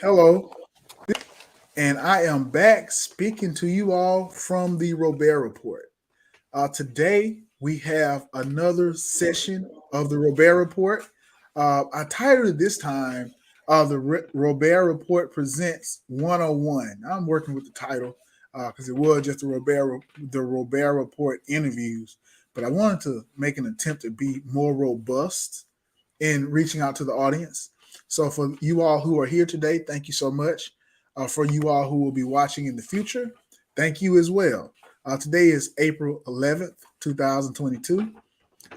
Hello, and I am back speaking to you all from the Robaer Report. Today, we have another session of the Robaer Report. I titled it this time, Robaer Report Presents 101. I'm working with the title because it was just the Robaer Report interviews, but I wanted to make an attempt to be more robust in reaching out to the audience. So for you all who are here today, thank you so much. For you all who will be watching in the future, thank you as well. Today is April 11th, 2022.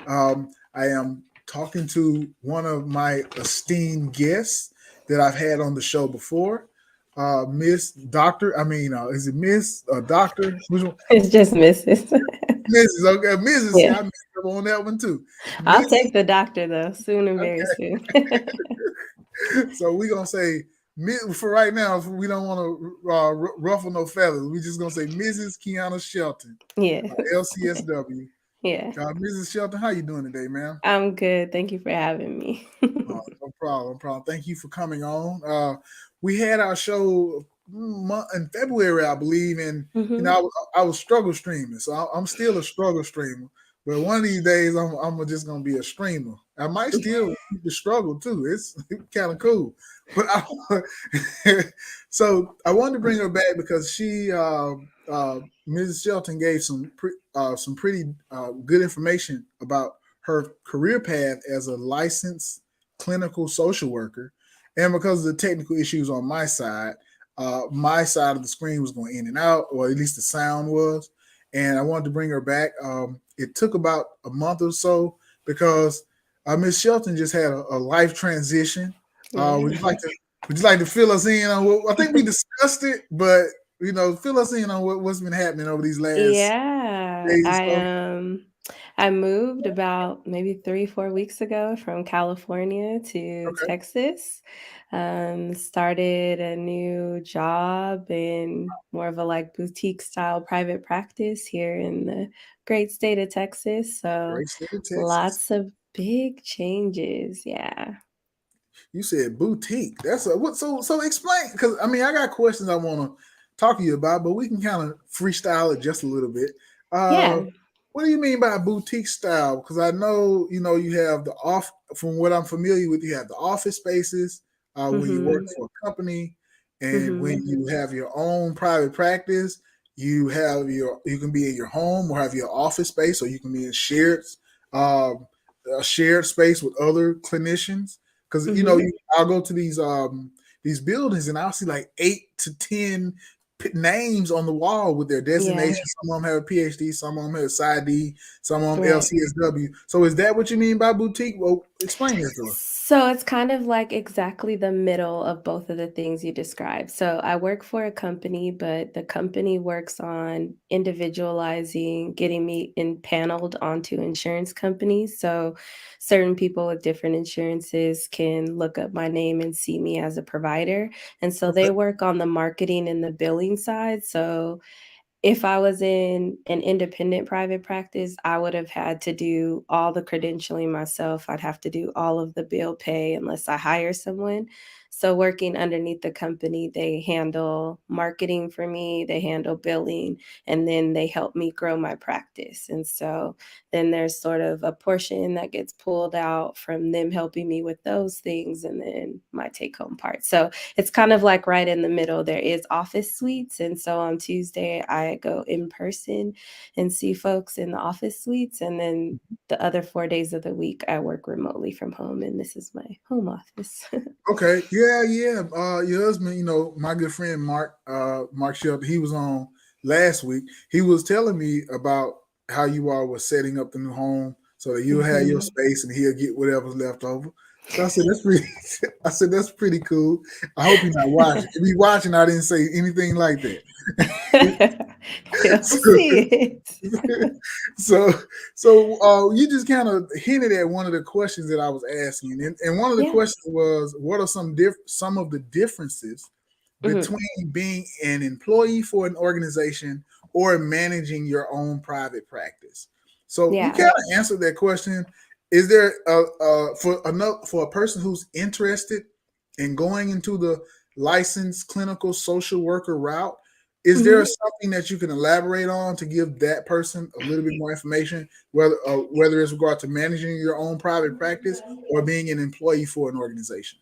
I am talking to one of my esteemed guests that I've had on the show before, Miss Doctor. Is it Miss Doctor? It's just Mrs. Mrs. Okay, Mrs. Yeah. I messed up on that one too. I'll Mrs. take the doctor though, soon and very Okay. soon. So we're gonna say for right now. We don't want to ruffle no feathers. We're just gonna say Mrs. Kiana Shelton, Yeah. LCSW. Yeah. Mrs. Shelton, how you doing today, ma'am? I'm good. Thank you for having me. No problem, no problem. Thank you for coming on. We had our show in February, I believe, and Hmm. I was struggle streaming, so I'm still a struggle streamer. But one of these days, I'm just gonna be a streamer. I might still keep the struggle too. It's kind of cool. But so I wanted to bring her back because Mrs. Shelton gave some pretty good information about her career path as a licensed clinical social worker, and because of the technical issues on my side of the screen was going in and out, or at least the sound was. And I wanted to bring her back. It took about a month or so because Miss Shelton just had a life transition. Yeah. Would you like to fill us in on what I think we discussed it, but fill us in on what's been happening over these last Yeah. days I or so? I moved about maybe 3, 4 weeks ago from California to Okay, Texas. Started a new job in more of a like boutique style private practice here in the great state of Texas. So great state of Texas. lots of big changes. Yeah. You said boutique. That's a what? So explain, because I got questions I want to talk to you about, but we can kind of freestyle it just a little bit. Uh, Yeah. what do you mean by boutique style? Because I know you have the off. From what I'm familiar with, you have the office spaces when you work Mhm. for a company, and when Mhm. you have your own private practice, you can be in your home or have your office space, or you can be in um, a shared space with other clinicians because Mhm. I'll go to these buildings and I'll see like 8 to 10 names on the wall with their Yeah. designations. Some of them have a PhD, some of them have a PsyD, some of them Right. LCSW. So is that what you mean by boutique? Well, explain that to us. So it's kind of like exactly the middle of both of the things you described. So I work for a company, but the company works on individualizing, getting me impaneled onto insurance companies. So certain people with different insurances can look up my name and see me as a provider. And so Okay. they work on the marketing and the billing side. So if I was in an independent private practice, I would have had to do all the credentialing myself. I'd have to do all of the bill pay unless I hire someone. So, working underneath the company, they handle marketing for me, they handle billing, and then they help me grow my practice. And so, then there's sort of a portion that gets pulled out from them helping me with those things, and then my take home part. So, it's kind of like right in the middle. There is office suites, and so on Tuesday I go in person and see folks in the office suites, and then the other 4 days of the week I work remotely from home, and this is my home office. Okay. Yeah, yeah. Your husband, my good friend Mark Shelton, he was on last week. He was telling me about how you all were setting up the new home so that you'll have your Mhm. space and he'll get whatever's left over. So I said that's pretty I said that's pretty cool. I hope you're not watching. If you're watching, I didn't say anything like that. You'll so, see it. so you just kind of hinted at one of the questions that I was asking, and one of the Yeah. questions was, what are some of the differences Mhm. between being an employee for an organization or managing your own private practice? So you Yeah. kind of answered that question. Is there for a person who's interested and going into the licensed clinical social worker route, is there Mhm. something that you can elaborate on to give that person a little bit more information, whether it's regard to managing your own private practice or being an employee for an organization?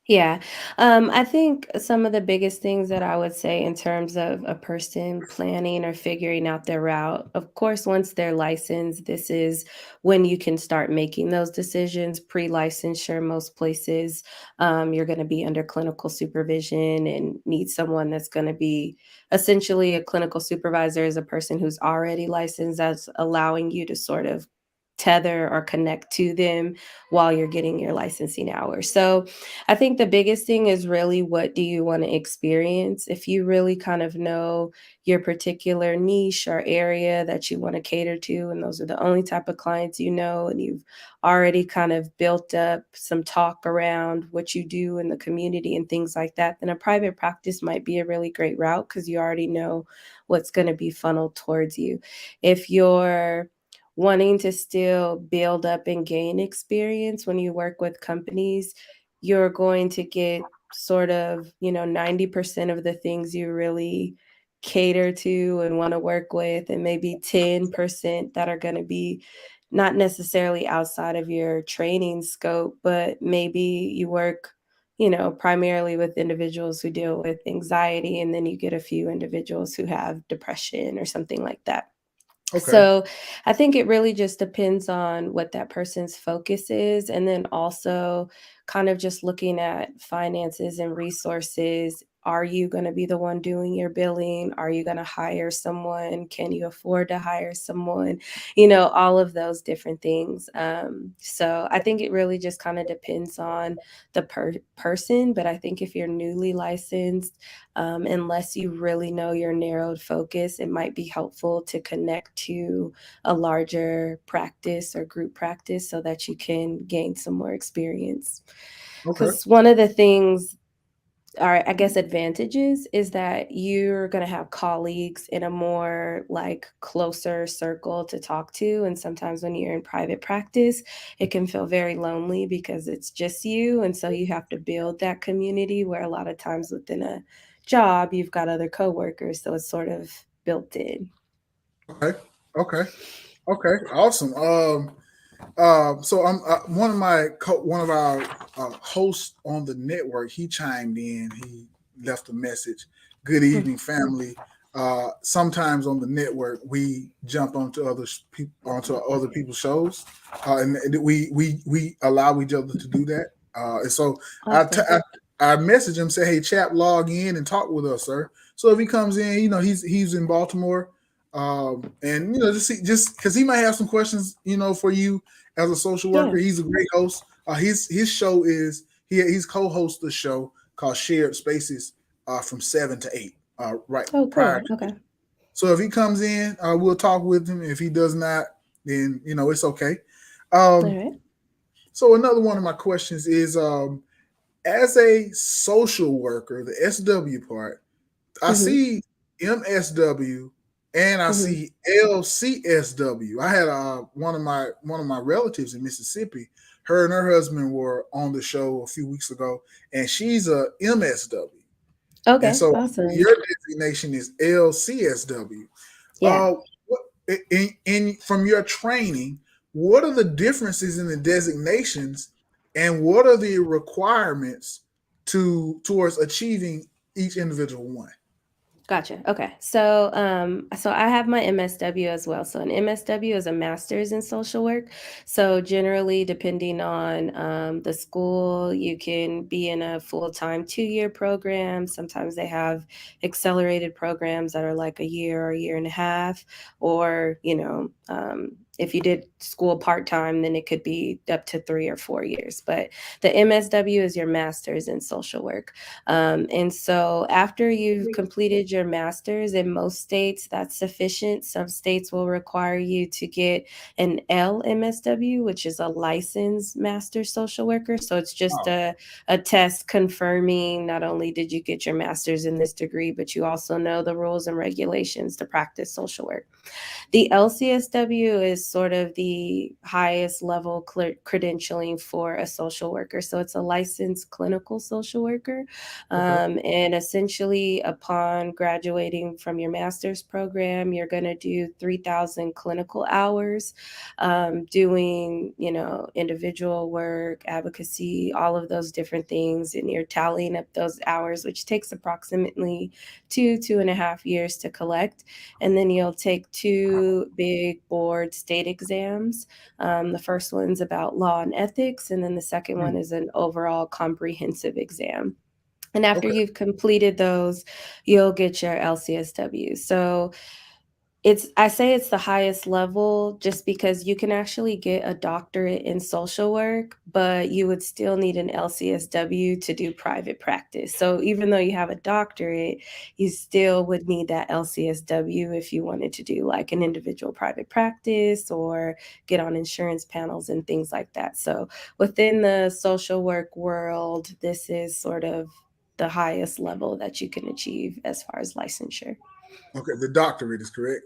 Yeah. I think some of the biggest things that I would say in terms of a person planning or figuring out their route, of course, once they're licensed, this is when you can start making those decisions. Pre licensure, most places, you're going to be under clinical supervision and need someone that's going to be essentially a clinical supervisor, is a person who's already licensed, that's allowing you to sort of tether or connect to them while you're getting your licensing hours. So, I think the biggest thing is really, what do you want to experience? If you really kind of know your particular niche or area that you want to cater to, and those are the only type of clients you know, and you've already kind of built up some talk around what you do in the community and things like that, then a private practice might be a really great route because you already know what's going to be funneled towards you. If you're wanting to still build up and gain experience when you work with companies, you're going to get sort of, 90% of the things you really cater to and want to work with, and maybe 10% that are going to be not necessarily outside of your training scope, but maybe you work, primarily with individuals who deal with anxiety, and then you get a few individuals who have depression or something like that. Okay. So, I think it really just depends on what that person's focus is, and then also kind of just looking at finances and resources. Are you gonna be the one doing your billing? Are you gonna hire someone? Can you afford to hire someone? All of those different things. So I think it really just kinda depends on the person, but I think if you're newly licensed, unless you really know your narrowed focus, it might be helpful to connect to a larger practice or group practice so that you can gain some more experience. Okay. Because one of the things, or I guess advantages, is that you're going to have colleagues in a more like closer circle to talk to. And sometimes when you're in private practice, it can feel very lonely because it's just you. And so you have to build that community, where a lot of times within a job, you've got other coworkers. So it's sort of built in. Okay. Okay. Okay. Awesome. So I'm one of our hosts on the network. He chimed in. He left a message. Good Hmm. evening, family. Sometimes on the network we jump onto other people's shows, and we allow each other to do that. And so I, t- Awesome. I message him, say, "Hey, chap, log in and talk with us, sir." So if he comes in, he's in Baltimore, and just because he might have some questions, for you as a social Yeah. worker. He's a great host. His show is he's co-host a show called Shared Spaces, from 7 to 8, right Oh, prior cool. to me. Okay. So if he comes in, we'll talk with him. If he does not, then it's okay. Um, All right. so another one of my questions is, as a social worker, the SW part, I Mm-hmm. see MSW and I Mm-hmm. see LCSW. I had one of my relatives in Mississippi. Her and her husband were on the show a few weeks ago, and she's a MSW. And Okay. so Awesome. your designation is LCSW. Yeah. Uh, what, from your training, what are the differences in the designations, and what are the requirements towards achieving each individual one? Gotcha. Okay. So I have my MSW as well. So an MSW is a master's in social work. So generally, depending on the school, you can be in a full-time 2-year program. Sometimes they have accelerated programs that are like a year or a year and a half, or if you did school part-time, then it could be up to 3 or 4 years. But the MSW is your master's in social work. And so after you've completed your master's, in most states, that's sufficient. Some states will require you to get an LMSW, which is a licensed master social worker. So it's just Oh, a test confirming not only did you get your master's in this degree, but you also know the rules and regulations to practice social work. The LCSW is sort of the highest level credentialing for a social worker. So it's a licensed clinical social worker. Okay. And essentially, upon graduating from your master's program, you're going to do 3,000 clinical hours, doing, individual work, advocacy, all of those different things. And you're tallying up those hours, which takes approximately 2.5 years to collect. And then you'll take two big board state exams. The first one's about law and ethics, and then the second Mm. one is an overall comprehensive exam. And after Okay. you've completed those, you'll get your LCSW. So I say it's the highest level just because you can actually get a doctorate in social work, but you would still need an LCSW to do private practice. So even though you have a doctorate, you still would need that LCSW if you wanted to do like an individual private practice or get on insurance panels and things like that. So within the social work world, this is sort of the highest level that you can achieve as far as licensure. Okay. The doctorate is correct.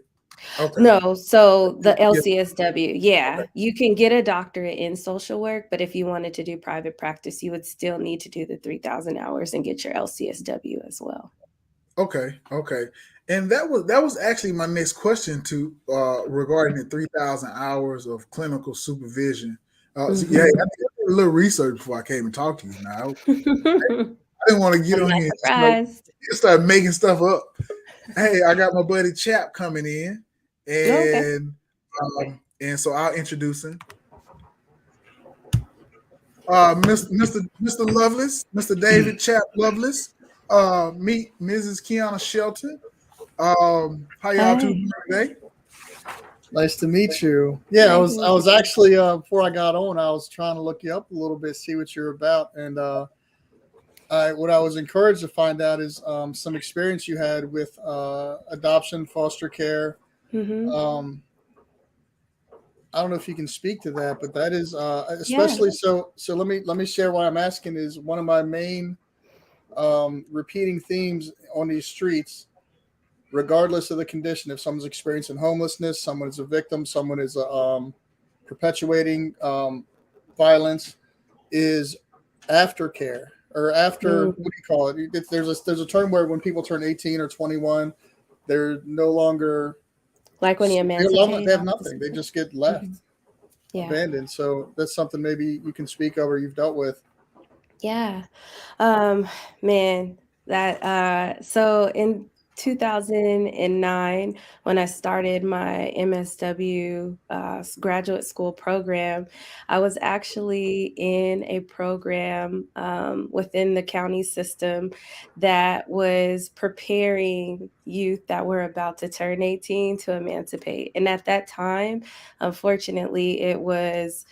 Okay. No, so the Yeah. LCSW, yeah, Okay. you can get a doctorate in social work, but if you wanted to do private practice, you would still need to do the 3,000 hours and get your LCSW as well. Okay. Okay. And that was actually my next question to regarding the 3,000 hours of clinical supervision. So yeah, I Mhm. did a little research before I came and talked to you. Now I didn't want to get I'm on not here and surprised. start making stuff up. Hey, I got my buddy Chap coming in, Oh, okay. and so I'll introduce him. Mr. Lovelace, Mr. David Chap Lovelace. Meet Mrs. Kiana Shelton. How y'all two Hi. doing today? Nice to meet you. Yeah, I Hi, was I was David. actually before I got on, I was trying to look you up a little bit, see what you're about, and what I was encouraged to find out is some experience you had with adoption, foster care. Mhm. Um, I don't know if you can speak to that, but that is Yeah. especially so. So let me share why I'm asking is one of my main repeating themes on these streets, regardless of the condition. If someone's experiencing homelessness, someone is a victim, someone is perpetuating violence, is aftercare or after what Mm. do you call it? There's a term where when people turn 18 or 21, they're no longer Like when you they emancipate have off the nothing. They street. just get left Mhm. Yeah. abandoned. So that's something maybe you can speak of or you've dealt with. Yeah. Um, man, that so in 2009, when I started my MSW graduate school program, I was actually in a program within the county system that was preparing youth that were about to turn 18 to emancipate. And at that time, unfortunately, it was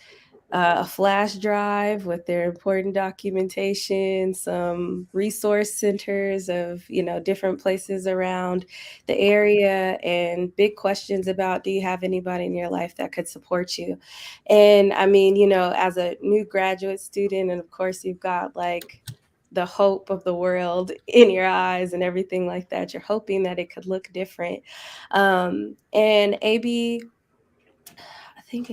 a flash drive with their important documentation, some resource centers of, different places around the area, and big questions about, do you have anybody in your life that could support you? And I mean, as a new graduate student, and of course you've got like the hope of the world in your eyes and everything like that, you're hoping that it could look different. And AB, I think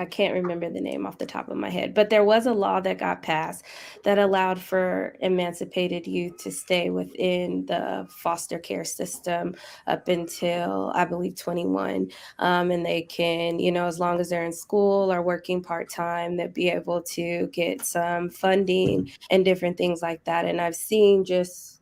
I can't remember the name off the top of my head, but there was a law that got passed that allowed for emancipated youth to stay within the foster care system up until, I believe, 21. And they can, as long as they're in school or working part time, they'll be able to get some funding and different things like that. And I've seen just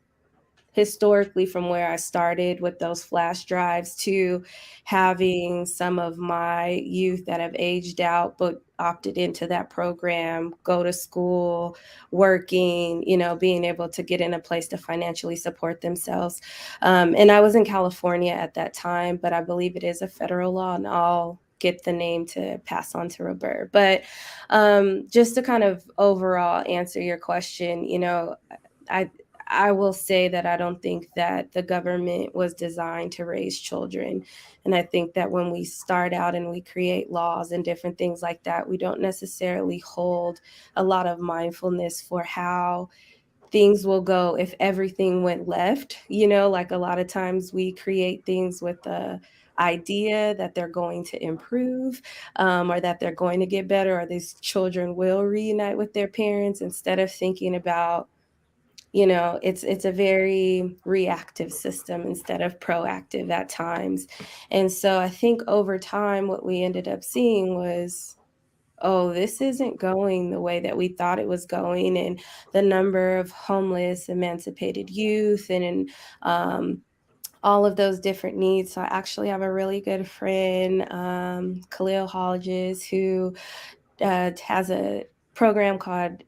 historically from where I started with those flash drives to having some of my youth that have aged out but opted into that program, go to school, working, being able to get in a place to financially support themselves. And I was in California at that time, but I believe it is a federal law, and I'll get the name to pass on to Robaer. But just to kind of overall answer your question, I I will say that I don't think that the government was designed to raise children. And I think that when we start out and we create laws and different things like that, we don't necessarily hold a lot of mindfulness for how things will go if everything went left. Like a lot of times we create things with idea that they're going to improve, or that they're going to get better, or these children will reunite with their parents, instead of thinking about, it's a very reactive system instead of proactive at times. And so I think over time, what we ended up seeing was, oh, this isn't going the way that we thought it was going. And the number of homeless, emancipated youth, and all of those different needs. So I actually have a really good friend, Khalil Hodges, who has a program called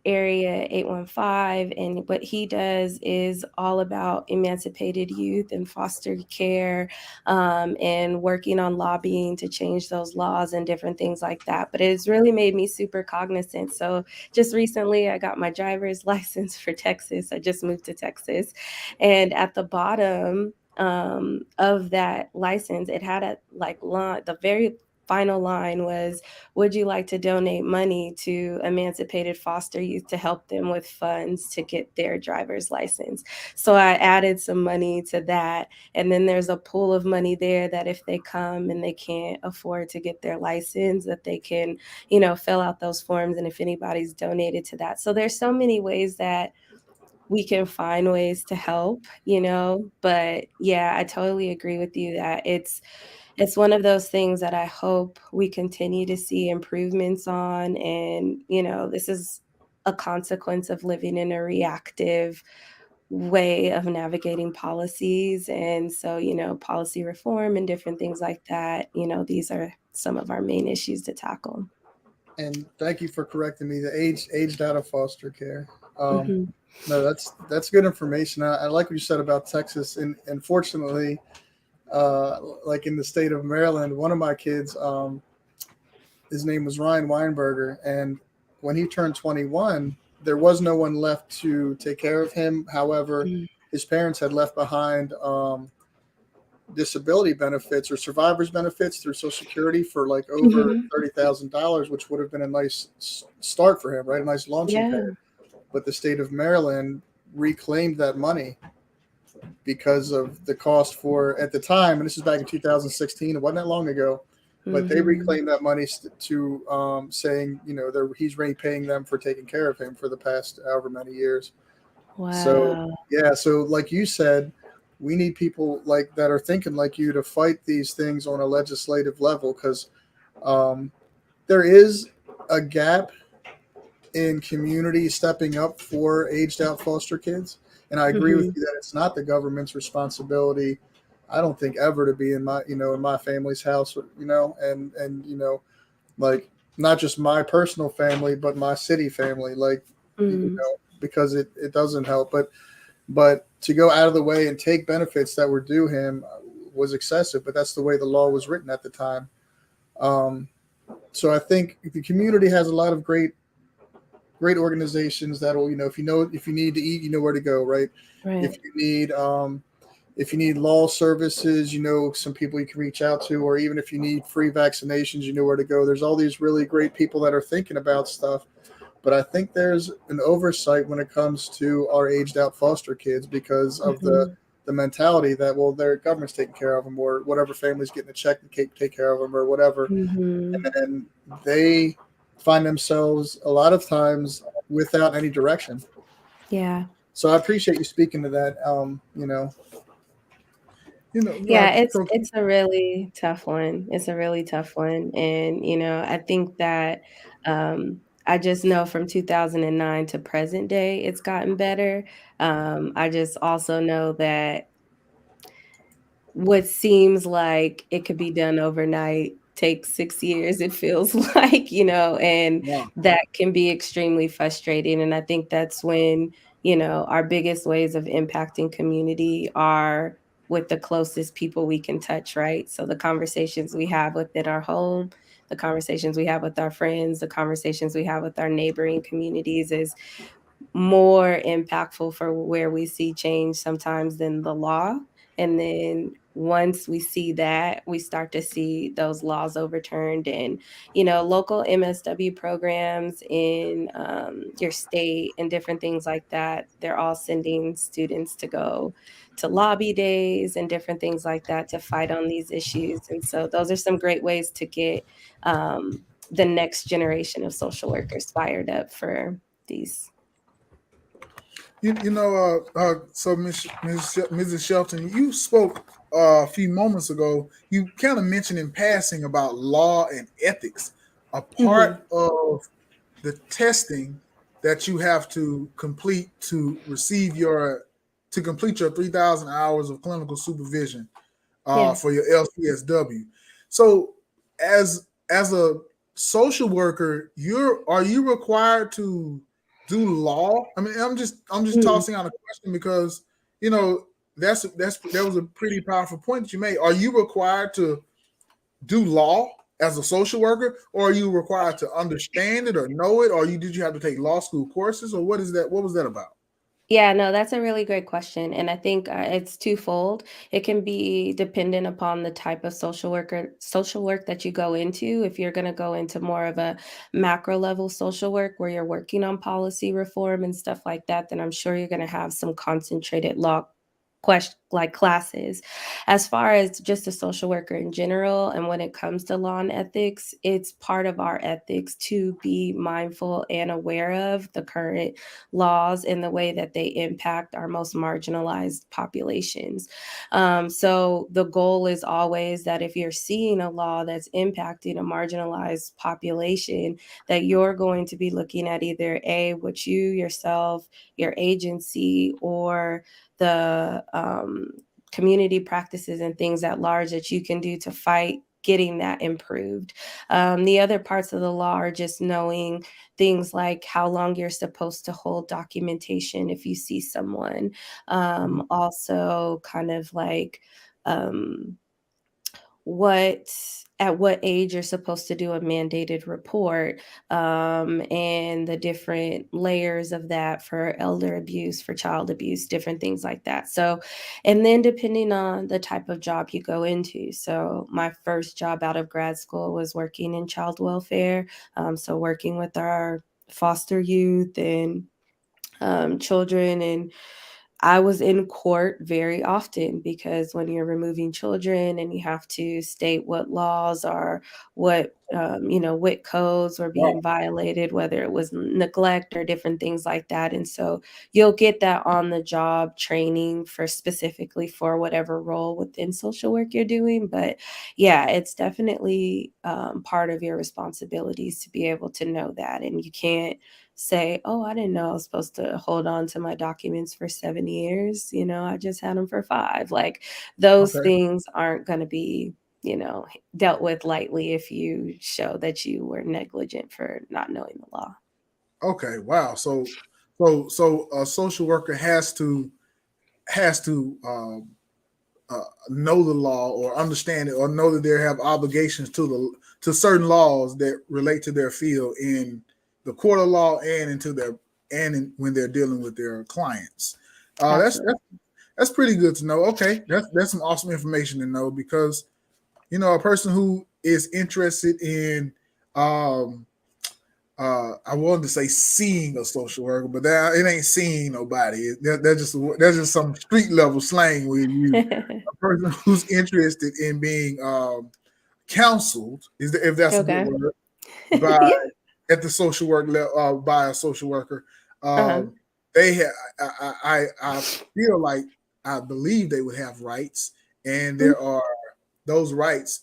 Area 815, and what he does is all about emancipated youth and foster care, and working on lobbying to change those laws and different things like that. But it's really made me super cognizant. So just recently, I got my driver's license for Texas. I just moved to Texas, and at the bottom of that license, it had a like line, the very final line was, would you like to donate money to emancipated foster youth to help them with funds to get their driver's license? So I added some money to that. And then there's a pool of money there that if they come and they can't afford to get their license, that they can, fill out those forms. And if anybody's donated to that. So there's so many ways that we can find ways to help, but yeah, I totally agree with you that it's one of those things that I hope we continue to see improvements on. And, this is a consequence of living in a reactive way of navigating policies. And so, policy reform and different things like that, these are some of our main issues to tackle. And thank you for correcting me. The aged out of foster care. Um, Hmm. no, that's good information. I like what you said about Texas, and fortunately, like in the state of Maryland, one of my kids, his name was Ryan Weinberger, and when he turned 21, there was no one left to take care of him. However, his parents had left behind disability benefits or survivors benefits through Social Security for like over Hmm. $30,000, which would have been a nice start for him, right? A nice launching Yeah. pad. But the state of Maryland reclaimed that money because of the cost for at the time, and this is back in 2016. It wasn't that long ago, but they Hmm. reclaimed that money to saying, he's repaying them for taking care of him for the past however many years. So Wow. yeah, so like you said, we need people like that are thinking like you to fight these things on a legislative level because um, there is a gap in community stepping up for aged out foster kids. And I agree with Hmm. you that it's not the government's responsibility. I don't think ever to be in my, in my family's house, and like not just my personal family, but my city family, like, Hmm. because it doesn't help. But to go out of the way and take benefits that were due him was excessive, but that's the way the law was written at the time. Um, so I think the community has a lot of great organizations that'll, if you need to eat, you know where to go, right? If Right. you need if you need law services, some people you can reach out to, or even if you need free vaccinations, you know where to go. There's all these really great people that are thinking about stuff, but I think there's an oversight when it comes to our aged out foster kids because of the Hmm. the mentality that, well, their government's taking care of them, or whatever family's getting a check to take care of them, or whatever, Hmm. and then they find themselves a lot of times without any direction. Yeah. So I appreciate you speaking to that. Yeah, Like so. it's a really tough one. It's a really tough one, and, I think that, I just know from 2009 to present day, it's gotten better. I just also know that what seems like it could be done overnight takes 6 years, it feels like, and Wow. that can be extremely frustrating, and I think that's when, our biggest ways of impacting community are with the closest people we can touch, right? So the conversations we have within our home, the conversations we have with our friends, the conversations we have with our neighboring communities is more impactful for where we see change sometimes than the law. And then once we see that, we start to see those laws overturned. And local MSW programs in your state and different things like that, they're all sending students to go to lobby days and different things like that to fight on these issues. And so those are some great ways to get the next generation of social workers fired up for these. So Mrs. Shelton, you spoke a few moments ago. You kind of mentioned in passing about law and ethics, a Mhm. part of the testing that you have to complete to complete your 3,000 hours of clinical supervision Yeah. for your LCSW. So, as a social worker, are you required to do law? I mean, I'm just Mhm. tossing out a question because you know that was a pretty powerful point that you made. Are you required to do law as a social worker, or are you required to understand it or know it, or did you have to take law school courses, or what is that? What was that about? Yeah, no, that's a really great question. And I think it's twofold. It can be dependent upon the type of social work that you go into. If you're going to go into more of a macro level social work where you're working on policy reform and stuff like that, then I'm sure you're going to have some concentrated law like classes. As far as just a social worker in general, and when it comes to law and ethics, it's part of our ethics to be mindful and aware of the current laws and the way that they impact our most marginalized populations. So the goal is always that if you're seeing a law that's impacting a marginalized population, that you're going to be looking at either what you yourself, your agency, or the community practices and things at large that you can do to fight getting that improved. The other parts of the law are just knowing things like how long you're supposed to hold documentation if you see someone. Also, kind of like um, what at what age you're supposed to do a mandated report, and the different layers of that for elder abuse, for child abuse, different things like that. So, and then depending on the type of job you go into. So my first job out of grad school was working in child welfare, so working with our foster youth and children. And I was in court very often because when you're removing children and you have to state what laws are, what codes were Wow. being violated, whether it was neglect or different things like that. And so you'll get that on the job training for specifically for whatever role within social work you're doing. But yeah, it's definitely part of your responsibilities to be able to know that. And you can't say, "Oh, I didn't know I was supposed to hold on to my documents for 7 years. I just had them for 5." Like, those Okay. things aren't gonna be, dealt with lightly if you show that you were negligent for not knowing the law. Okay. Wow. So a social worker has to know the law or understand it or know that they have obligations to certain laws that relate to their field in the court of law and when they're dealing with their clients. Uh, that's Absolutely. that's that's pretty good to know. Okay, that's some awesome information to know because a person who is interested in um, I wanted to say seeing a social worker, but it ain't seeing nobody. That's just some street level slang we use. A person who's interested in being counseled, if that's a good Okay. word, by Yeah. at the social work level by a social worker. Uh-huh. Um, they have. I feel like I believe they would have rights, and Mm. those rights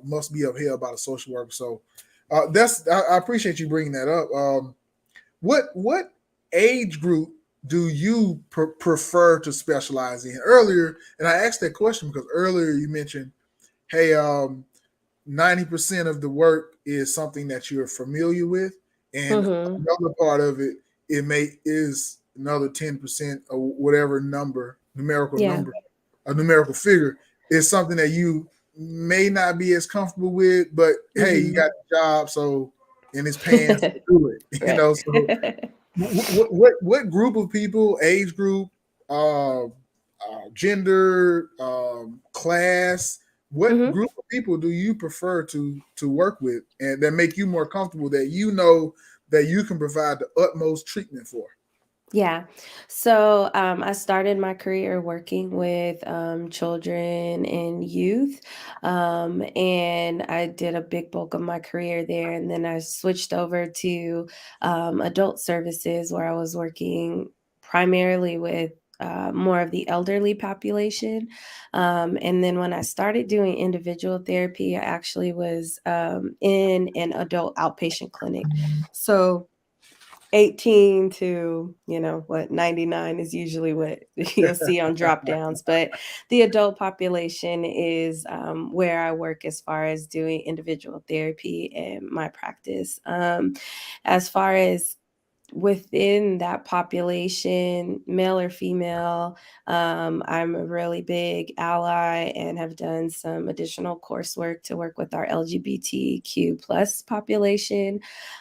must be upheld by the social worker. So I appreciate you bringing that up. What age group do you prefer to specialize in? Earlier, and I asked that question because earlier you mentioned, hey, 90% of the work is something that you're familiar with, and Mhm. another part of it is another 10% or whatever Yeah. numerical figure is something that you may not be as comfortable with, but hey, you Mhm. got the job, so and it's paying, so do it. Right. So what group of people, age group, uh, gender, class? What Mhm. group of people do you prefer to work with, and that make you more comfortable, that you know that you can provide the utmost treatment for? Yeah. So I started my career working with children and youth. And I did a big bulk of my career there. And then I switched over to adult services where I was working primarily with more of the elderly population. And then when I started doing individual therapy, I actually was in an adult outpatient clinic. So 18 to, what, 99 is usually what you'll see on drop downs. But the adult population is where I work as far as doing individual therapy in my practice. As far as within that population, male or female, I'm a really big ally and have done some additional coursework to work with our LGBTQ plus population,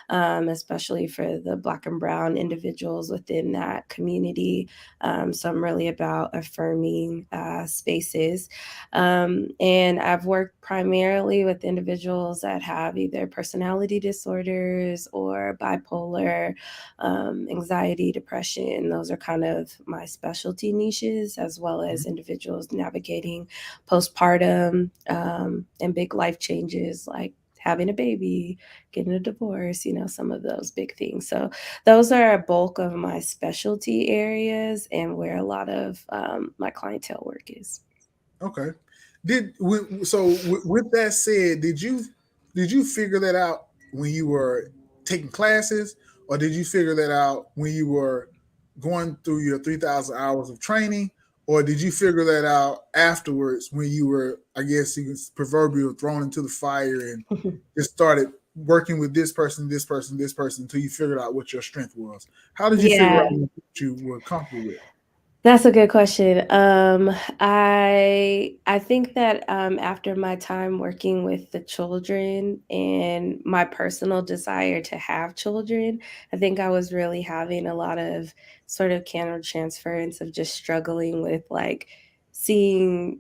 especially for the Black and Brown individuals within that community. So I'm really about affirming spaces. And I've worked primarily with individuals that have either personality disorders or bipolar, anxiety, depression. Those are kind of my specialty niches, as well as individuals navigating postpartum and big life changes like having a baby, getting a divorce, some of those big things. So those are a bulk of my specialty areas and where a lot of my clientele work is. Okay. With that said, did you figure that out when you were taking classes, or did you figure that out when you were going through your 3,000 hours of training, or did you figure that out afterwards when you were, I guess, you can proverbial thrown into the fire and just started working with this person, this person, this person until you figured out what your strength was? How did you figure out Yeah. what you were comfortable with? That's a good question. I think that after my time working with the children and my personal desire to have children, I think I was really having a lot of sort of counter transference of just struggling with like seeing,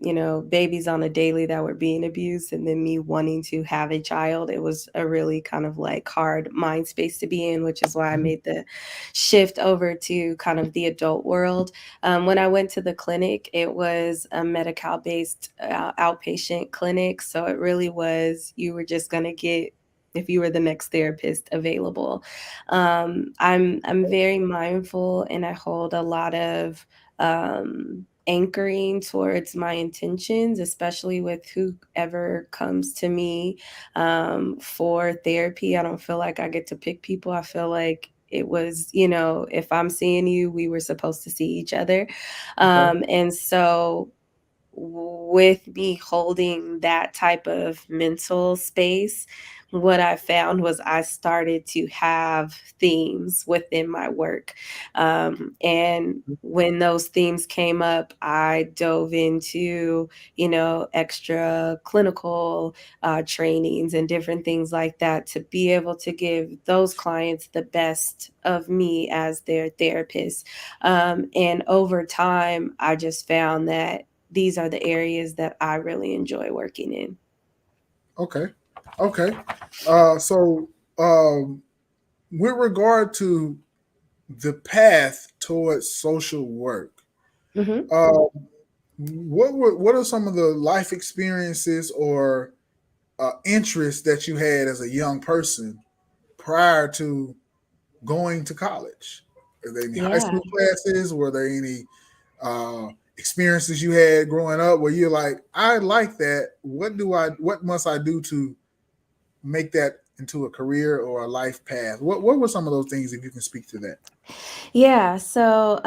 babies on a daily that were being abused and then me wanting to have a child. It was a really kind of like hard mind space to be in, which is why I Mhm. made the shift over to kind of the adult world. When I went to the clinic, it was a Medi-Cal based outpatient clinic. So it really was, you were just going to get, if you were the next therapist available. I'm very mindful and I hold a lot of anchoring towards my intentions, especially with whoever comes to me for therapy. I don't feel like I get to pick people. I feel like it was, if I'm seeing you, we were supposed to see each other. Okay. And so with me holding that type of mental space, what I found was I started to have themes within my work. And when those themes came up, I dove into, extra clinical trainings and different things like that to be able to give those clients the best of me as their therapist. And over time, I just found that these are the areas that I really enjoy working in. Okay. Okay. So, with regard to the path towards social work, Hmm. uh, what are some of the life experiences or interests that you had as a young person prior to going to college? Are there any high Yeah. school classes? Were there any uh, experiences you had growing up where you're like, I like that. What must I do to make that into a career or a life path? What were some of those things, if you can speak to that? Yeah, so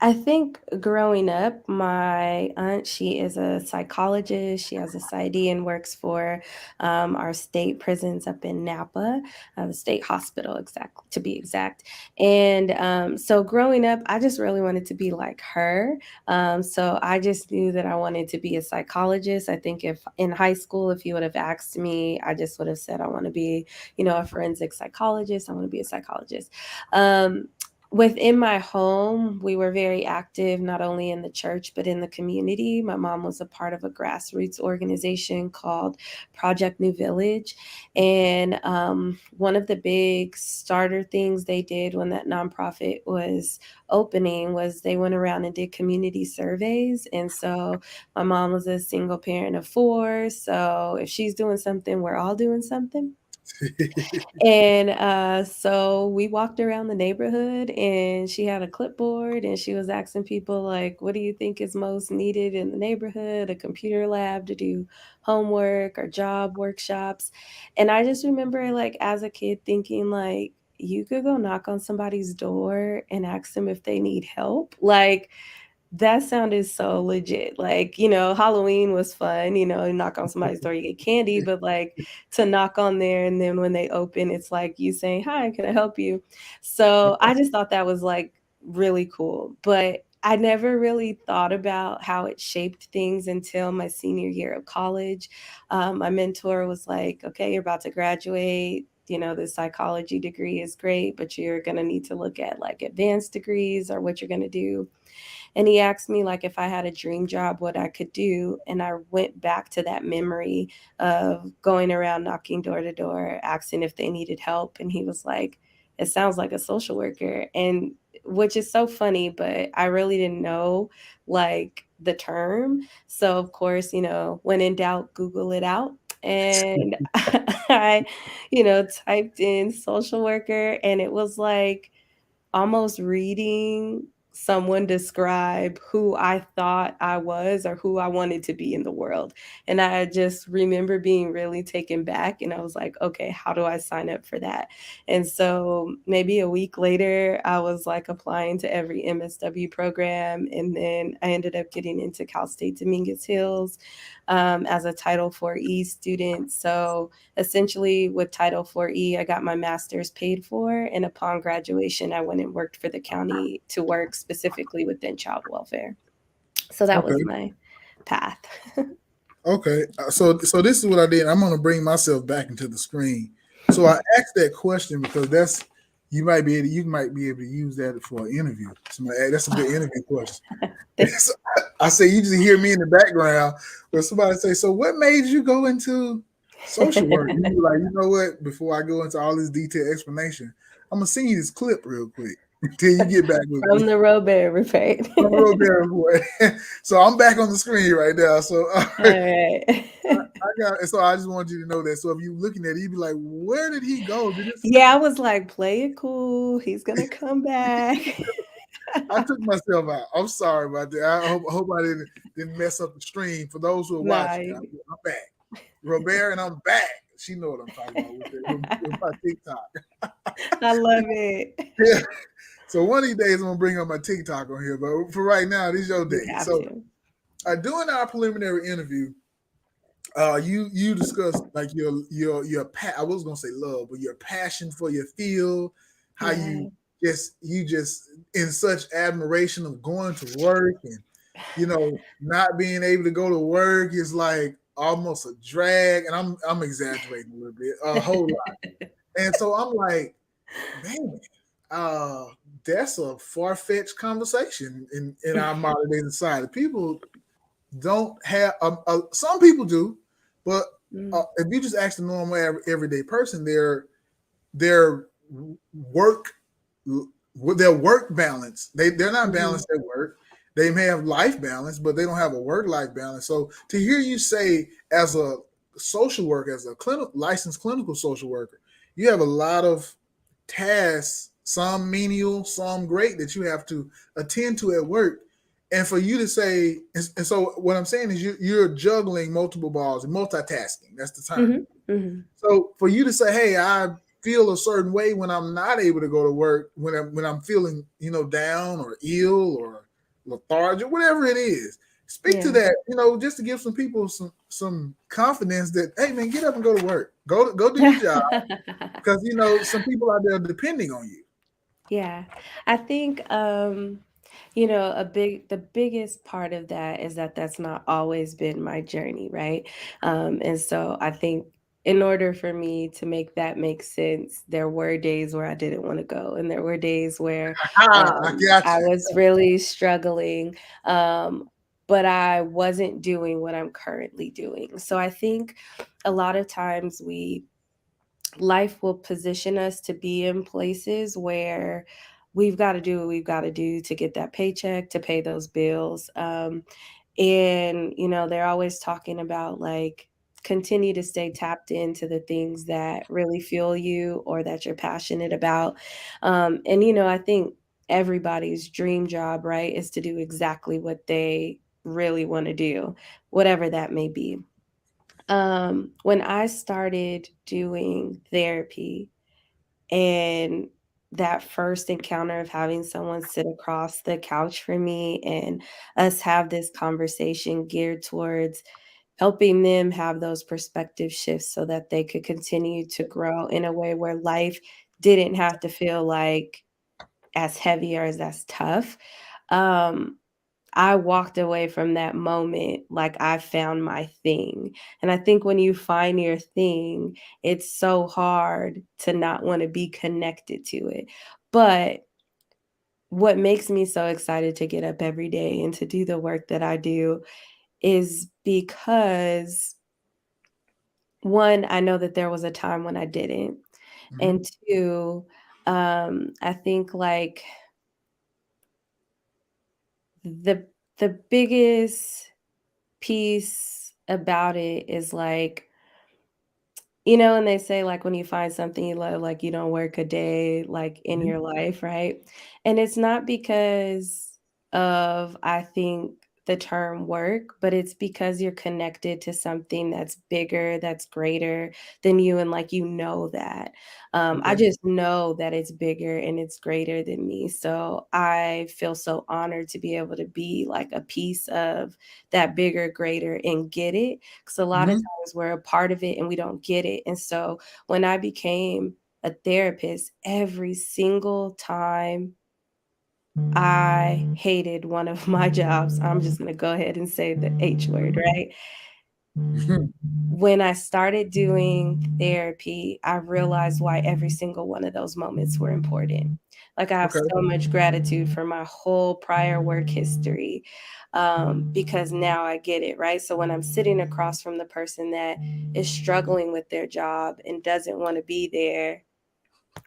I think growing up, my aunt, she is a psychologist. She has a PsyD and works for our state prisons up in Napa, the state hospital, exactly to be exact. And so growing up, I just really wanted to be like her. So I just knew that I wanted to be a psychologist. I think if in high school, if you would have asked me, I just would have said I want to be, a forensic psychologist. I want to be a psychologist. Um, Within my home, we were very active, not only in the church, but in the community. My mom was a part of a grassroots organization called Project New Village. And one of the big starter things they did when that nonprofit was opening was they went around and did community surveys. And so my mom was a single parent of four. So if she's doing something, we're all doing something. And so we walked around the neighborhood and she had a clipboard and she was asking people, like, what do you think is most needed in the neighborhood? A computer lab to do homework or job workshops. And I just remember, like, as a kid thinking, like, you could go knock on somebody's door and ask them if they need help. Like, that sounded so legit. Like, Halloween was fun, you knock on somebody's door, you get candy, but like to knock on there and then when they open, it's like you saying, "Hi, can I help you?" So I just thought that was like really cool. But I never really thought about how it shaped things until my senior year of college. My mentor was like, "Okay, you're about to graduate. The psychology degree is great, but you're going to need to look at like advanced degrees or what you're going to do." And he asked me like if I had a dream job, what I could do. And I went back to that memory of going around knocking door to door, asking if they needed help. And he was like, it sounds like a social worker. And which is so funny, but I really didn't know like the term. So of course, when in doubt, Google it out. And I, typed in social worker and it was like almost reading someone describe who I thought I was or who I wanted to be in the world. And I just remember being really taken back. And I was like, okay, how do I sign up for that? And so maybe a week later, I was like applying to every MSW program. And then I ended up getting into Cal State Dominguez Hills as a Title IV-E student. So essentially, with Title IV-E, I got my master's paid for. And upon graduation, I went and worked for the county to work specifically within child welfare. So that was Okay. my path. Okay. So this is what I did. I'm gonna bring myself back into the screen. So I asked that question because you might be able to use that for an interview. That's a good interview question. So I say you just hear me in the background, or somebody say, "So what made you go into social work?" You be like, "You know what? Before I go into all this detailed explanation, I'm gonna send you this clip real quick until you get back with me." From the Robaer report. I'm Robaer boy. So I'm back on the screen right now. So All right. I got. So I just want you to know that. So if you're looking at it, you be like, "Where did he go? Did this?" Yeah, I was like, play it cool. He's going to come back. I took myself out. I'm sorry about that. I hope I didn't mess up the stream. For those who are Nah, watching, I'm back. Robaer and I'm back. She know what I'm talking about with my TikTok. I love it. Yeah. So one of these days I'm gonna bring up my TikTok on here, but for right now, this is your You day. have So to. during our preliminary interview, you discussed like I was gonna say love, but your passion for your field, how Yeah. you just in such admiration of going to work and not being able to go to work is like almost a drag, and I'm exaggerating a little bit, a whole lot. And so I'm like, man, uh, that's a far fetched conversation in our modern day society. People don't have some people do, but Mm, if you just ask the normal everyday person, their work with their work balance, they're not mhm, balanced at work. They may have life balance, but they don't have a work life balance. So to hear you say, as a social worker, as a licensed clinical social worker, you have a lot of tasks, some menial, some great, that you have to attend to at work. And for you to say, and so what I'm saying is you're juggling multiple balls and multitasking. That's the term. mhm, mhm. So for you to say, "Hey, I feel a certain way when I'm not able to go to work, when I'm feeling down or ill or lethargic, whatever it is," speak to Yeah. that. Just to give some people some confidence that, hey man, get up and go to work, go do your job, because some people out there are depending on you. Yeah. I think the biggest part of that is that that's not always been my journey, right? And so I think in order for me to make that make sense, there were days where I didn't want to go, and there were days where I got I you. was really struggling, but I wasn't doing what I'm currently doing. So I think a lot of times life will position us to be in places where we've got to do what we've got to do to get that paycheck, to pay those bills. And, they're always talking about like, continue to stay tapped into the things that really fuel you or that you're passionate about. And, I think everybody's dream job, right, is to do exactly what they really want to do, whatever that may be. When I started doing therapy, and that first encounter of having someone sit across the couch from me and us have this conversation geared towards helping them have those perspective shifts so that they could continue to grow in a way where life didn't have to feel like as heavy or as tough. Um, I walked away from that moment like I found my thing. And I think when you find your thing, it's so hard to not want to be connected to it. But what makes me so excited to get up every day and to do the work that I do is because one, I know that there was a time when I didn't. Mhm. And two, I think like the the biggest piece about it is like, and they say like when you find something you love, like you don't work a day like in Mhm. your life, right? And it's not because of, I think, the term work, but it's because you're connected to something that's bigger, that's greater than you, and like that. I Okay. just know that it's bigger and it's greater than me. So I feel so honored to be able to be like a piece of that bigger, greater, and get it. Because a lot of Mhm. times we're a part of it and we don't get it. And so when I became a therapist, every single time I hated one of my jobs, I'm just going to go ahead and say the H word, right? Mhm. When I started doing therapy, I realized why every single one of those moments were important. Like, I have Okay. so much gratitude for my whole prior work history, because now I get it, right? So when I'm sitting across from the person that is struggling with their job and doesn't want to be there,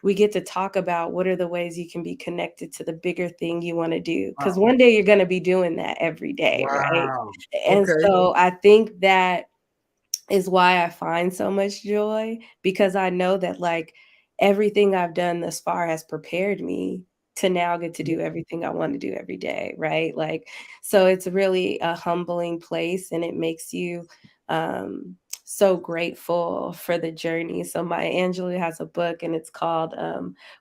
we get to talk about what are the ways you can be connected to the bigger thing you want to do. Because Wow. one day you're going to be doing that every day, right? Wow. And Okay. so I think that is why I find so much joy, because I know that like everything I've done thus far has prepared me to now get to do everything I want to do every day, right? Like, so it's really a humbling place, and it makes you um so grateful for the journey. So my Angelou has a book, and it's called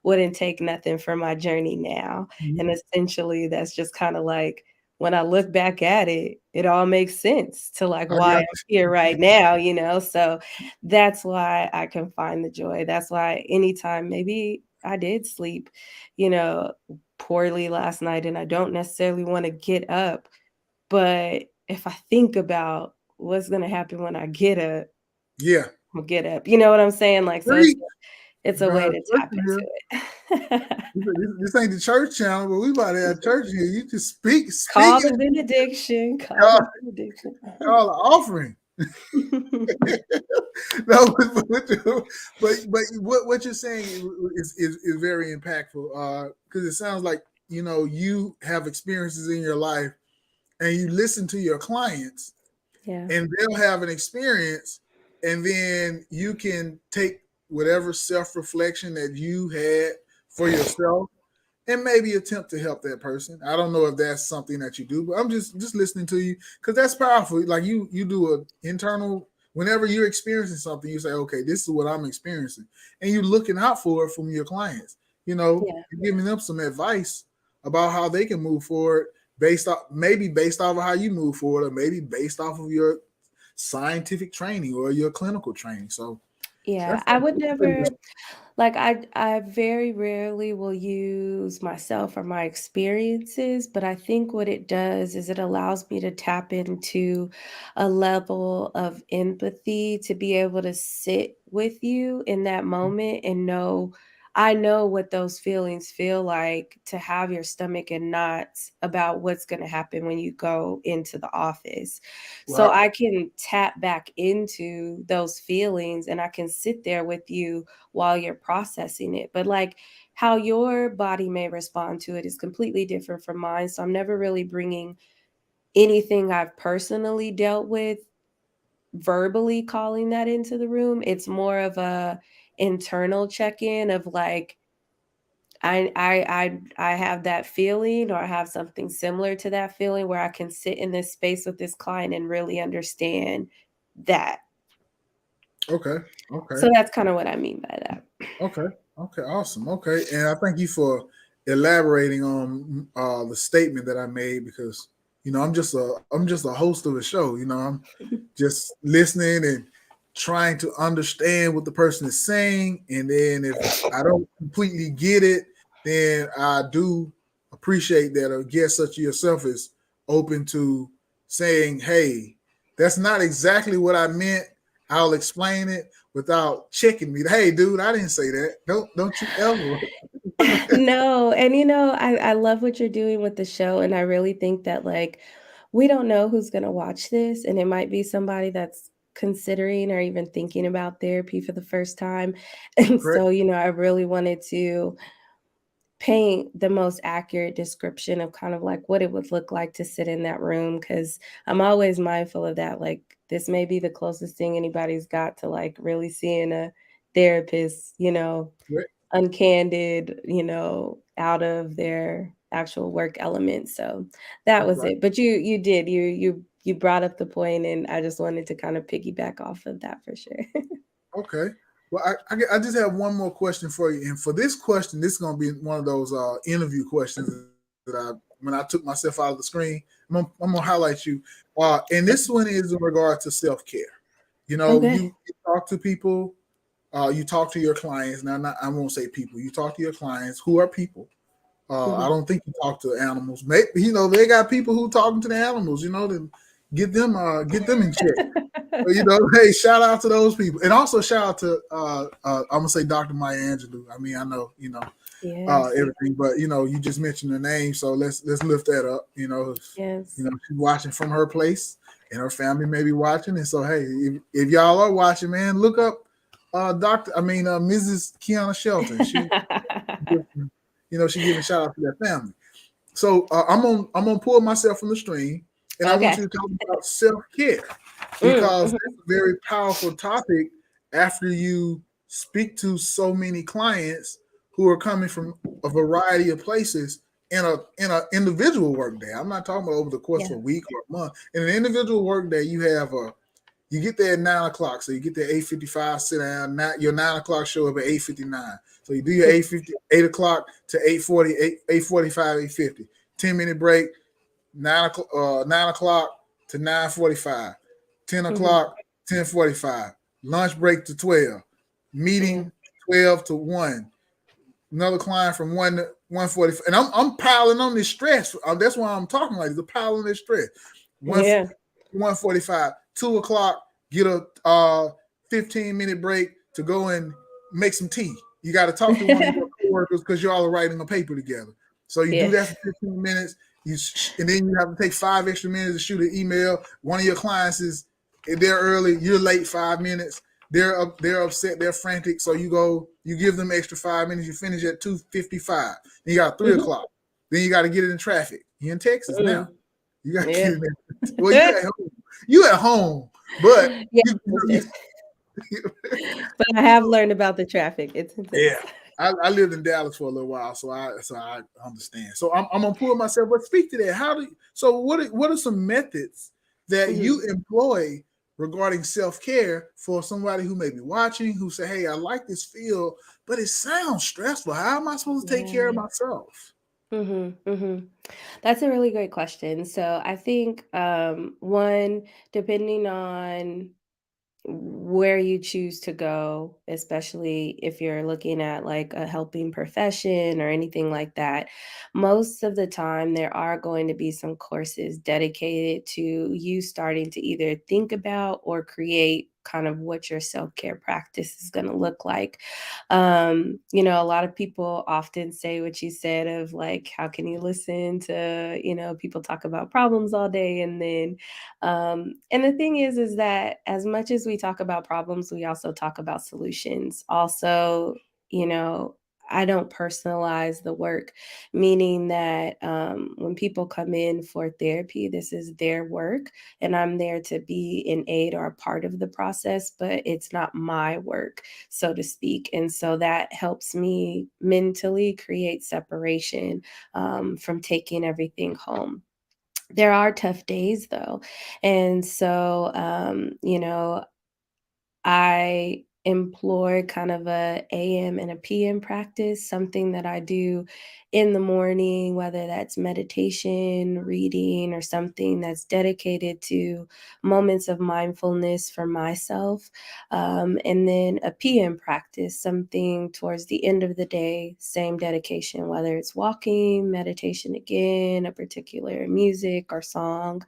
Wouldn't Take Nothing for My Journey Now. Mhm. And essentially that's just kind of like, when I look back at it, it all makes sense to like I why got I'm here right now. So that's why I can find the joy. That's why anytime maybe I did sleep, you know, poorly last night and I don't necessarily want to get up, but if I think about what's going to happen when I get up, yeah. I'll get up. You know what I'm saying? Like, so Preach. it's a way Better to church tap in here. into it. This ain't the church channel, but we about to have church here. You just speak Call it. the benediction. Call Call, the benediction. call an offering. No, but what you're saying is very impactful, because it sounds like you have experiences in your life and you listen to your clients Yeah. and they'll have an experience, and then you can take whatever self-reflection that you had for yourself and maybe attempt to help that person. I don't know if that's something that you do, but I'm just listening to you because that's powerful. Like you do a internal. Whenever you're experiencing something, you say, "Okay, this is what I'm experiencing," and you're looking out for it from your clients. Yeah. You're giving them some advice about how they can move forward based off of how you move forward, or maybe based off of your scientific training or your clinical training. So Yeah. that's I would pretty never much. Like I very rarely will use myself or my experiences, but I think what it does is it allows me to tap into a level of empathy to be able to sit with you in that moment and know I know what those feelings feel like to have your stomach in knots about what's going to happen when you go into the office. So Right. I can tap back into those feelings and I can sit there with you while you're processing it. But like how your body may respond to it is completely different from mine. So I'm never really bringing anything I've personally dealt with verbally calling that into the room. It's more of a internal check-in of like I have that feeling or I have something similar to that feeling where I can sit in this space with this client and really understand that. Okay. Okay. So that's kind of what I mean by that. Okay. Okay. Awesome. Okay. And I thank you for elaborating on the statement that I made because I'm just a host of a show. I'm just listening and trying to understand what the person is saying, and then if I don't completely get it, then I do appreciate that a guest such as yourself is open to saying, "Hey, that's not exactly what I meant. I'll explain it." Without checking me. Hey, dude, I didn't say that. Don't you ever. No, and I love what you're doing with the show, and I really think that like we don't know who's gonna watch this, and it might be somebody that's considering or even thinking about therapy for the first time. And Correct. so, I really wanted to paint the most accurate description of kind of like what it would look like to sit in that room because I'm always mindful of that. Like this may be the closest thing anybody's got to like really seeing a therapist, Correct. uncandid, out of their actual work element. So that That's was right. it. But you did. You brought up the point and I just wanted to kind of piggyback off of that for sure. Okay. Well, I just have one more question for you, and for this question, this is going to be one of those interview questions that when I took myself out of the screen, I'm gonna highlight you. And this one is in regard to self care. Okay. You talk to people, you talk to your clients. Now, not I won't say people. You talk to your clients who are people. I Mhm. don't think you talk to animals. Maybe they got people who talking to the animals. To get them in check. But, hey, shout out to those people, and also shout out to I'm gonna say Dr. Maya Angelou. I mean, I know Yes. everything, but you just mentioned the name, so let's lift that up. Yes. She's watching from her place, and her family may be watching, and so hey, if y'all are watching, man, look up Mrs. Kiana Shelton. She giving shout out to that family. So I'm gonna pull myself from the stream, and I want Okay. you to talk about self care because Mhm. that's a very powerful topic. After you speak to so many clients who are coming from a variety of places in a individual work day, I'm not talking about over the course Yeah. of a week or a month. In an individual work day, you get there at 9 o'clock, so you get there 8:55, sit down. Your 9 o'clock show up at 8:59. So you do your 8 o'clock to 8:40, 8:45, 8:50. 10-minute break, 9 o'clock to 9:45. 10 o'clock, Mhm. 10:45. Lunch break to 12. Yeah. Meeting 12 to 1. Another client from 1:40, and I'm piling on this stress. That's why I'm talking like this. Piling this stress. One Yeah. 1:45, 2 o'clock. Get a 15-minute break to go and make some tea. You got to talk to one of your coworkers because you're all writing a paper together. So you do Yeah. that for 15 minutes. And then you have to take 5 extra minutes to shoot an email. One of your clients is they're early. You're late 5 minutes. They're upset. They're frantic. So you give them extra 5 minutes. You finish at 2:55. Then you got 3 o'clock. Then you got to get it in traffic. You're in Texas now. Mm. You got to get Yeah. in there. Well, you at home. You at home, but Yeah. you, But I have learned about the traffic. It's yeah. intense. I lived in Dallas for a little while, so I understand. So I'm gonna pull myself. But speak to that. What are some methods that you Mhm. employ regarding self care for somebody who may be watching who say, "Hey, I like this field, but it sounds stressful. How am I supposed to take care of Yeah. myself?" Mhm. Mhm. That's a really great question. So I think one, depending on where you choose to go, especially if you're looking at like a helping profession or anything like that, most of the time there are going to be some courses dedicated to you starting to either think about or create kind of what your self-care practice is going to look like. A lot of people often say what you said of like, how can you listen to, people talk about problems all day, and the thing is that as much as we talk about problems, we also talk about solutions. Also, you know, I don't personalize the work, meaning that when people come in for therapy, this is their work, and I'm there to be an aid or a part of the process, but it's not my work, so to speak. And so that helps me mentally create separation from taking everything home. There are tough days though. And so, I employ kind of a AM and a PM practice, something that I do in the morning, whether that's meditation, reading, or something that's dedicated to moments of mindfulness for myself. And then a PM practice, something towards the end of the day, same dedication, whether it's walking, meditation again, a particular music or song.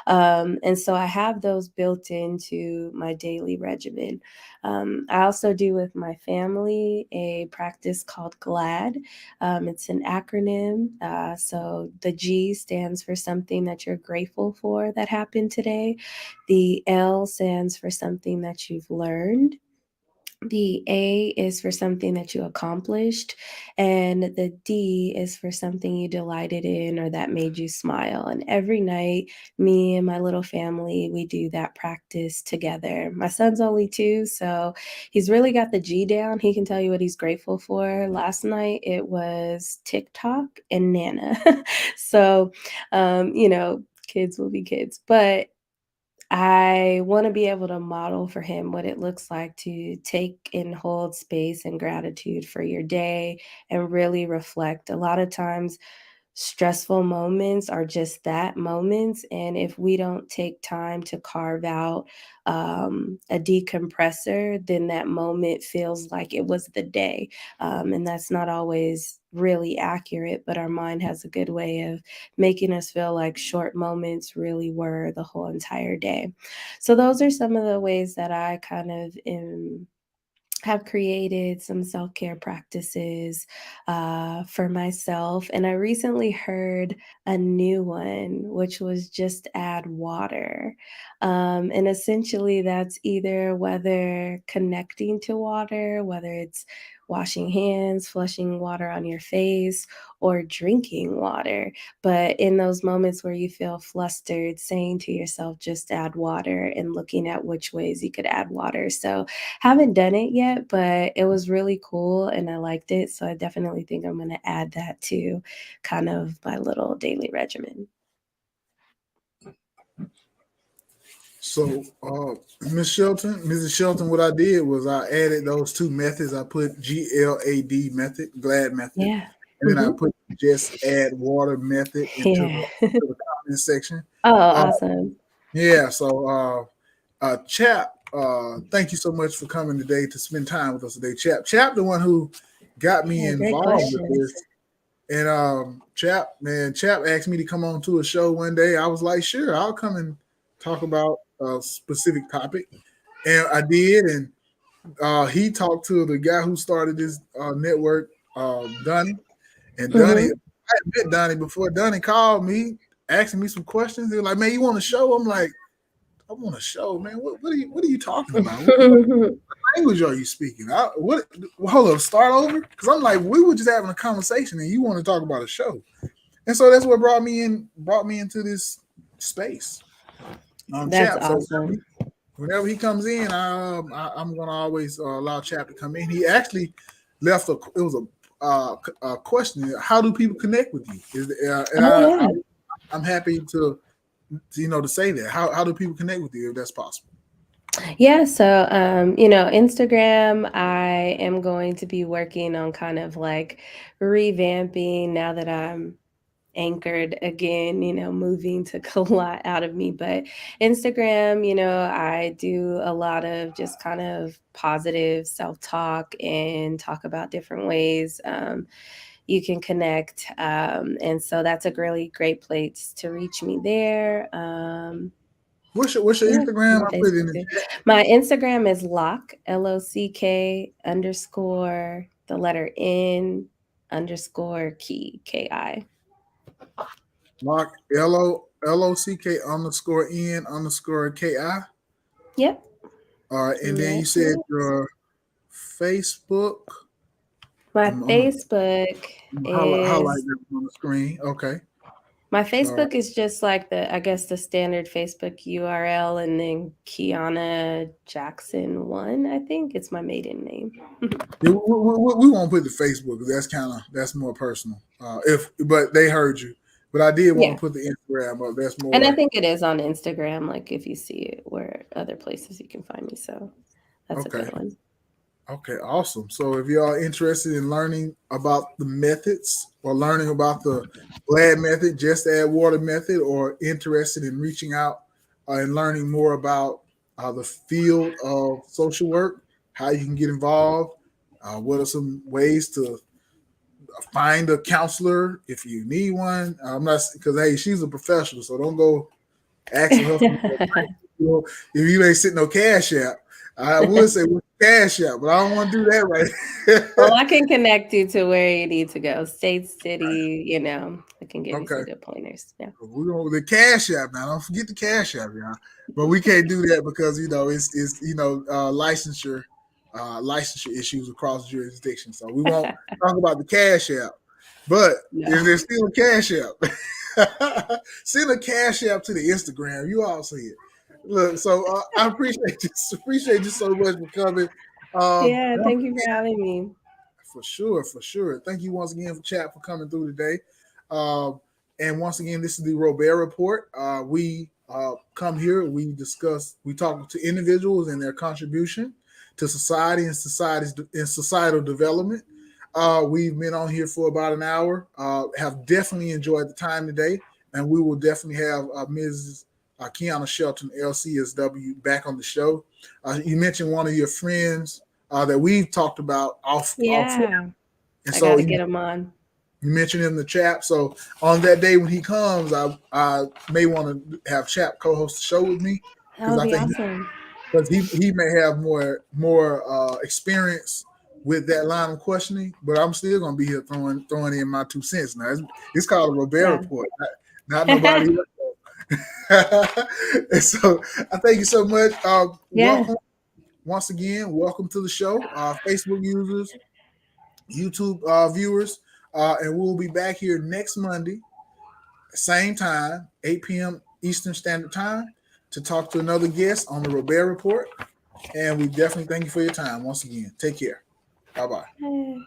And so I have those built into my daily regimen. I also do with my family a practice called GLAD. It's an acronym. So the G stands for something that you're grateful for that happened today. The L stands for something that you've learned. The A is for something that you accomplished, and the D is for something you delighted in or that made you smile. And every night, me and my little family, we do that practice together. My son's only 2, so he's really got the G down. He can tell you what he's grateful for. Last night, it was TikTok and Nana. So, kids will be kids. But I want to be able to model for him what it looks like to take and hold space and gratitude for your day and really reflect. A lot of times, stressful moments are just that, moments. And if we don't take time to carve out a decompressor, then that moment feels like it was the day. And that's not always really accurate, but our mind has a good way of making us feel like short moments really were the whole entire day. So, those are some of the ways that I kind of have created some self-care practices for myself. And I recently heard a new one, which was just add water. And essentially, that's either whether connecting to water, whether it's washing hands, flushing water on your face, or drinking water. But in those moments where you feel flustered, saying to yourself, just add water and looking at which ways you could add water. So, haven't done it yet, but it was really cool and I liked it. So I definitely think I'm going to add that to kind of my little daily regimen. So, Miss Shelton, Mrs. Shelton, what I did was I added those 2 methods. I put GLAD method, GLAD method, Yeah. and then I put just add water method into Yeah. the comment section. Oh, Uh, awesome. yeah. So, Chap, thank you so much for coming today to spend time with us today. Chap, the one who got me Yeah, great involved with questions. this. And Chap asked me to come on to a show one day. I was like, sure, I'll come and talk about a specific topic. And I did. And he talked to the guy who started this network, Donnie. And Donnie, Hmm. I had met Donnie before. Donnie called me, asking me some questions. They were like, man, you want a show? I'm like, I want a show, man. What are you talking about? What language are you speaking? Hold up, start over. Because I'm like, we were just having a conversation, and you want to talk about a show, and so that's what brought me into this space, That's Chap. So awesome. whenever he comes in, I'm gonna always allow Chap to come in. He actually left a question. How do people connect with you? And Oh, yeah. I'm happy to to say that. How do people connect with you if that's possible? Yeah, so Instagram, I am going to be working on kind of like revamping now that I'm anchored again, moving took a lot out of me. But Instagram, I do a lot of just kind of positive self-talk and talk about different ways you can connect. And so that's a really great place to reach me there. What's your Yeah, Instagram? my I put it in Facebook the too. chat. My Instagram is LOCK underscore the letter N underscore KI. Lock LOCK underscore N underscore KI. Yep. All right, and then you Yep. said your Facebook. My I'm Facebook highlight is that on the screen. Okay. my All right. Facebook is just like the standard Facebook URL, and then Kiana Jackson 1, I think it's my maiden name. Yeah, we won't put the Facebook. That's more personal. But they heard you. But I did want Yeah. to put the Instagram up. That's And I more think it is on Instagram, like if you see it where other places you can find me. So that's a okay. good one. Okay, awesome. So if y'all interested in learning about the methods or learning about the glad method, just add water method, or interested in reaching out and learning more about the field of social work, how you can get involved, what are some ways to find a counselor if you need one. I'm not, because hey, she's a professional, so don't go asking her for if you ain't sitting no cash out. I would say with cash out, but I don't want to do that Well, right. I can connect you to where you need to go. State, city, I can give you some Okay. good pointers. Yeah. We're going with the cash app now. Don't forget the cash app, y'all. But we can't do that because it's licensure issues across jurisdictions. So we won't talk about the cash app. But No. is there still a cash app? Send a cash app to the Instagram. You all see it. Look, so I appreciate you so much for coming. Yeah, Don't thank you forget, for having me. for sure, for sure. Thank you once again for chat for coming through today. Um, and once again, this is the Robaer Report. We come here, we talk to individuals and their contribution to society and societal development. We've been on here for about an hour. Have definitely enjoyed the time today, and we will definitely have Ms. Kiana Shelton, LCSW, back on the show. You mentioned one of your friends that we've talked about off, Yeah, and I so got to you get them on. mentioned in the chat. So on that day when he comes, I may want to have Chap co-host the show with me That because would I be think awesome. because he may have more experience with that line of questioning, but I'm still gonna be here throwing in my 2 cents. Now it's called a Robaer Yeah. report, not nobody else. And so I thank you so much. Yeah. Welcome once again. Welcome to the show, Facebook users, YouTube viewers, and we'll be back here next Monday, same time, 8 p.m. Eastern Standard Time, to talk to another guest on the Robaer Report. And we definitely thank you for your time once again. Take care. Bye bye. Hey.